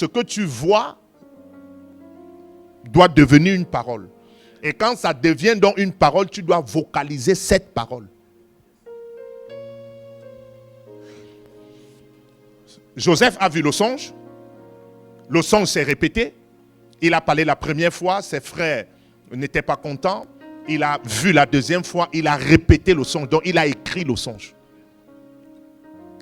ce que tu vois doit devenir une parole. Et quand ça devient donc une parole, tu dois vocaliser cette parole. Joseph a vu le songe s'est répété. Il a parlé la première fois, ses frères n'étaient pas contents. Il a vu la deuxième fois, il a répété le songe. Donc il a écrit le songe.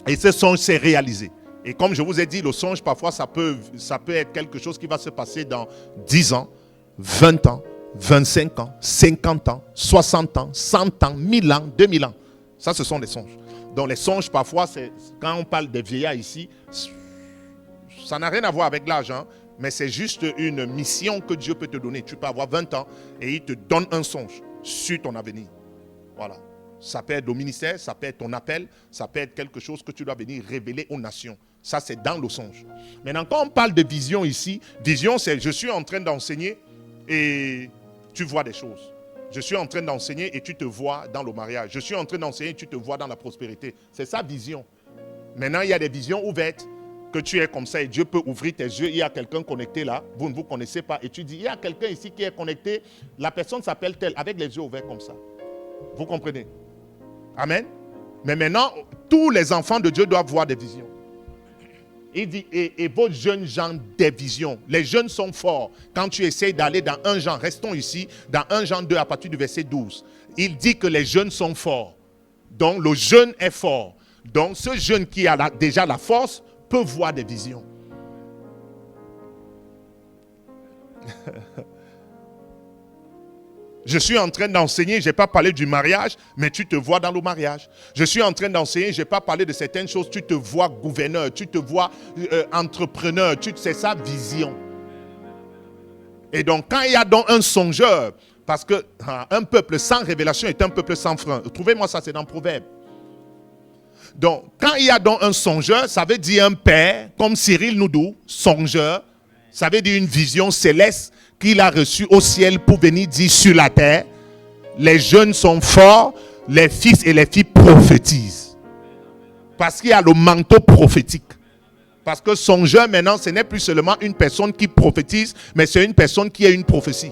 Et ce songe s'est réalisé. Et comme je vous ai dit, le songe, parfois, ça peut être quelque chose qui va se passer dans 10 ans, 20 ans, 25 ans, 50 ans, 60 ans, 100 ans, 1000 ans, 2000 ans. Ça, ce sont des songes. Donc les songes, parfois, quand on parle des vieillards ici, ça n'a rien à voir avec l'âge, hein, mais c'est juste une mission que Dieu peut te donner. Tu peux avoir 20 ans et il te donne un songe sur ton avenir. Voilà. Ça peut être au ministère, ça peut être ton appel, ça peut être quelque chose que tu dois venir révéler aux nations. Ça, c'est dans le songe. Maintenant, quand on parle de vision ici, vision, c'est je suis en train d'enseigner et tu vois des choses. Je suis en train d'enseigner et tu te vois dans le mariage. Je suis en train d'enseigner et tu te vois dans la prospérité. C'est ça, vision. Maintenant, il y a des visions ouvertes que tu es comme ça et Dieu peut ouvrir tes yeux. Il y a quelqu'un connecté là, vous ne vous connaissez pas et tu dis, il y a quelqu'un ici qui est connecté, la personne s'appelle telle, avec les yeux ouverts comme ça. Vous comprenez? Amen. Mais maintenant, tous les enfants de Dieu doivent voir des visions. Il dit, et vos jeunes gens des visions. Les jeunes sont forts. Quand tu essayes d'aller dans 1 Jean, restons ici, dans 1 Jean 2 à partir du verset 12. Il dit que les jeunes sont forts. Donc le jeune est fort. Donc ce jeune qui a déjà la force peut voir des visions. Je suis en train d'enseigner, je n'ai pas parlé du mariage, mais tu te vois dans le mariage. Je suis en train d'enseigner, je n'ai pas parlé de certaines choses, tu te vois gouverneur, tu te vois entrepreneur, c'est ça vision. Et donc quand il y a donc un songeur, parce que un peuple sans révélation est un peuple sans frein. Trouvez-moi ça, c'est dans Proverbe. Donc quand il y a donc un songeur, ça veut dire un père, comme Cyril Noudou, songeur, ça veut dire une vision céleste qu'il a reçu au ciel pour venir dire sur la terre. Les jeunes sont forts, les fils et les filles prophétisent. Parce qu'il y a le manteau prophétique. Parce que songeur maintenant, ce n'est plus seulement une personne qui prophétise, mais c'est une personne qui a une prophétie.